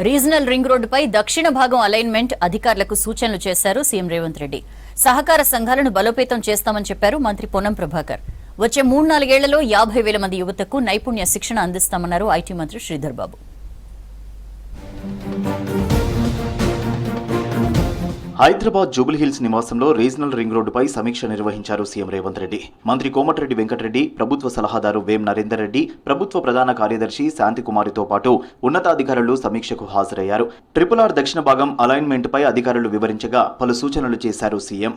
Regional ring రోడ్డుపై దక్షిణ భాగం అలైన్మెంట్ అధికారులకు సూచనలు చేశారు సీఎం రేవంత్ రెడ్డి. సహకార సంఘాలను బలోపేతం చేస్తామని చెప్పారు మంత్రి పొన్నం ప్రభాకర్. వచ్చే 3-4 ఏళ్లలో 50,000 మంది యువతకు నైపుణ్య శిక్షణ అందిస్తామన్నారు ఐటీ మంత్రి శ్రీధర్ బాబు. హైదరాబాద్ జూబ్లీహిల్స్ నివాసంలో రీజనల్ రింగ్ రోడ్డుపై సమీక్ష నిర్వహించారు సీఎం రేవంత్ రెడ్డి. మంత్రి కోమటిరెడ్డి వెంకటరెడ్డి, ప్రభుత్వ సలహాదారు వేం నరేందర్ రెడ్డి, ప్రభుత్వ ప్రధాన కార్యదర్శి శాంతికుమారితో పాటు ఉన్నతాధికారులు సమీక్షకు హాజరయ్యారు. RRR దక్షిణ భాగం అలైన్మెంట్ పై అధికారులు వివరించగా పలు సూచనలు చేశారు సీఎం.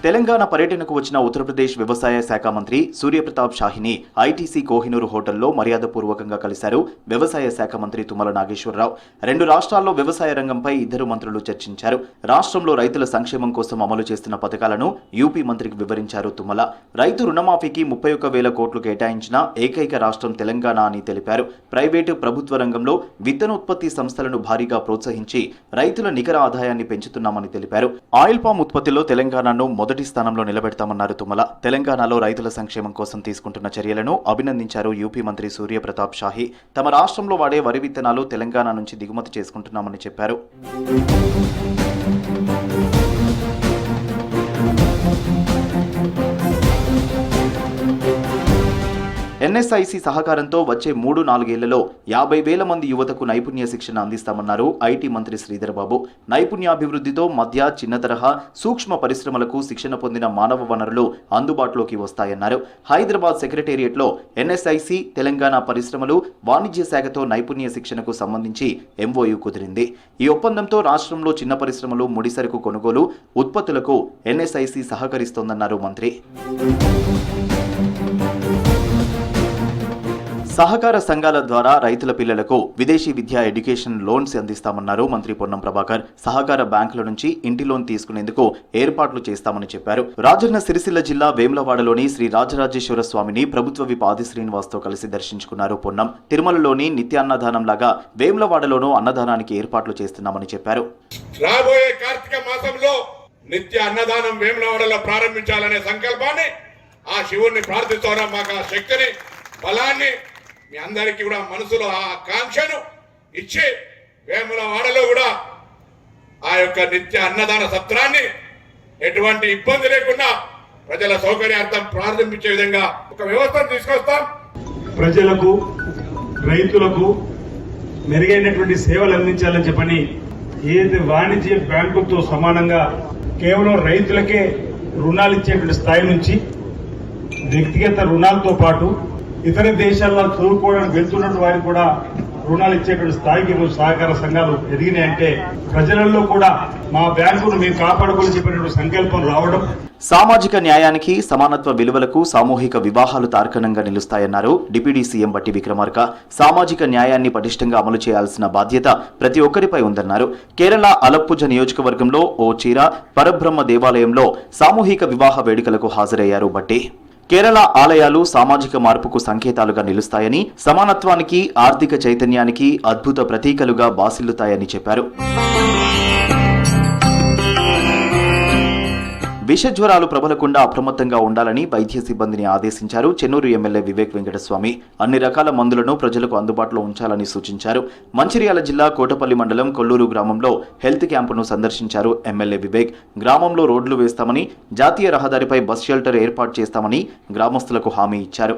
తెలంగాణ పర్యటనకు వచ్చిన ఉత్తరప్రదేశ్ వ్యవసాయ శాఖ మంత్రి సూర్యప్రతాప్ షాహిని ఐటీసీ కోహినూరు హోటల్లో మర్యాదపూర్వకంగా కలిశారు వ్యవసాయ శాఖ మంత్రి తుమ్మల నాగేశ్వరరావు. 2 రాష్ట్రాల్లో వ్యవసాయ రంగంపై ఇద్దరు మంత్రులు చర్చించారు. రాష్ట్రంలో రైతుల సంక్షేమం కోసం అమలు చేస్తున్న పథకాలను యూపీ మంత్రికి వివరించారు తుమ్మల. రైతు రుణమాఫీకి 31,000 కోట్లు కేటాయించిన ఏకైక రాష్ట్రం తెలంగాణ అని తెలిపారు. ప్రైవేటు, ప్రభుత్వ రంగంలో విత్తనోత్పత్తి సంస్థలను భారీగా ప్రోత్సహించి రైతుల నికర ఆదాయాన్ని పెంచుతున్నామని తెలిపారు. ఆయిల్ పామ్ ఉత్పత్తిలో తెలంగాణను మొదటి స్థానంలో నిలబెడతామన్నారు తుమ్మల. తెలంగాణలో రైతుల సంక్షేమం కోసం తీసుకుంటున్న చర్యలను అభినందించారు యూపీ మంత్రి సూర్యప్రతాప్ షాహి. తమ రాష్ట్రంలో వాడే వరి విత్తనాలు తెలంగాణ నుంచి దిగుమతి చేసుకుంటున్నామని చెప్పారు. ఎన్ఎస్ఐసి సహకారంతో వచ్చే 3-4 ఏళ్లలో 50,000 మంది యువతకు నైపుణ్య శిక్షణ అందిస్తామన్నారు ఐటీ మంత్రి శ్రీధర్ బాబు. నైపుణ్యాభివృద్ధితో మధ్య, చిన్న తరహా, సూక్ష్మ పరిశ్రమలకు శిక్షణ పొందిన మానవ వనరులు అందుబాటులోకి వస్తాయన్నారు. హైదరాబాద్ సెక్రటేరియట్లో ఎన్ఎస్ఐసి, తెలంగాణ పరిశ్రమలు, వాణిజ్య శాఖతో నైపుణ్య శిక్షణకు సంబంధించి ఎంఓయూ కుదిరింది. ఈ ఒప్పందంతో రాష్ట్రంలో చిన్న పరిశ్రమలు, ముడిసరుకు కొనుగోలు, ఉత్పత్తులకు ఎన్ఎస్ఐసి సహకరిస్తోందన్నారు మంత్రి. సహకార సంఘాల ద్వారా రైతుల పిల్లలకు విదేశీ విద్యా ఎడ్యుకేషన్ లోన్స్ అందిస్తామన్నారు మంత్రి పొన్నం ప్రభాకర్. సహకార బ్యాంకుల నుంచి ఇంటి లోన్ తీసుకునేందుకు ఏర్పాట్లు చేస్తామని చెప్పారు. రాజన్న సిరిసిల్ల జిల్లా వేములవాడలోని శ్రీ రాజరాజేశ్వర స్వామిని ప్రభుత్వ విప్ ఆది శ్రీనివాస్తో కలిసి దర్శించుకున్నారు పొన్నం. తిరుమలలోని నిత్యాన్నదానం లాగా వేములవాడలోనూ అన్నదానానికి ఏర్పాట్లు చేస్తున్నామని చెప్పారు. రాబోయే కార్తీక మాసంలో నిత్య అన్నదానం వేములవాడలో ప్రారంభించాలనే సంకల్పాన్ని ఆ శివుణ్ణి ప్రార్థిస్తున్నాం. మాకు ఆ శక్తిని, బలాన్ని, మీ అందరికీ కూడా మనసులో ఆ ఆకాంక్షను ఇచ్చి వేములవాడలో కూడా ఆ యొక్క నిత్య అన్నదాన సత్రాన్ని ఎటువంటి ఇబ్బంది లేకుండా ప్రజల సౌకర్యార్థం ప్రారంభించే విధంగా ఒక వ్యవస్థను తీసుకొస్తాం. ప్రజలకు, రైతులకు మెరుగైనటువంటి సేవలు అందించాలని చెప్పని ఏది వాణిజ్య బ్యాంకులతో సమానంగా కేవలం రైతులకే రుణాలు ఇచ్చేటువంటి స్థాయి నుంచి వ్యక్తిగత రుణాలతో పాటు ఇతర దేశాల్లో చదువుకోవడానికి వెళ్తున్న వారికి కూడా రుణాలు ఇచ్చేటువంటి స్థాయికి సహకార సంఘాలు ఎదిగినాయంటే ప్రజలలో కూడా మా బ్యాంకును మేము కాపాడుకోవాలని చెప్పినటువంటి సంకల్పం రావడం. సామాజిక న్యాయానికి, సమానత్వ విలువలకు సామూహిక వివాహాలు తార్కాణంగా నిలుస్తాయన్నారు డిప్యూటీ సీఎం బట్టి విక్రమార్క. సామాజిక న్యాయాన్ని పటిష్టంగా అమలు చేయాల్సిన బాధ్యత ప్రతి ఒక్కరిపై ఉందన్నారు. కేరళ అలప్పుజ నియోజకవర్గంలో ఓ చీర పరబ్రహ్మ దేవాలయంలో సామూహిక వివాహ వేడుకలకు హాజరయ్యారు బట్టి. కేరళ ఆలయాలు సామాజిక మార్పుకు సంకేతాలుగా నిలుస్తాయని, సమానత్వానికి, ఆర్థిక చైతన్యానికి అద్భుత ప్రతీకలుగా బాసిల్లుతాయని చెప్పారు. విషజ్వరాలు ప్రబలకుండా అప్రమత్తంగా ఉండాలని వైద్య సిబ్బందిని ఆదేశించారు చెన్నూరు ఎమ్మెల్యే వివేక్ వెంకటస్వామి. అన్ని రకాల మందులను ప్రజలకు అందుబాటులో ఉంచాలని సూచించారు. మంచిర్యాల జిల్లా కోటపల్లి మండలం కొల్లూరు గ్రామంలో హెల్త్ క్యాంపును సందర్శించారు ఎమ్మెల్యే వివేక్. గ్రామంలో రోడ్లు వేస్తామని, జాతీయ రహదారిపై బస్ షెల్టర్ ఏర్పాటు చేస్తామని గ్రామస్తులకు హామీ ఇచ్చారు.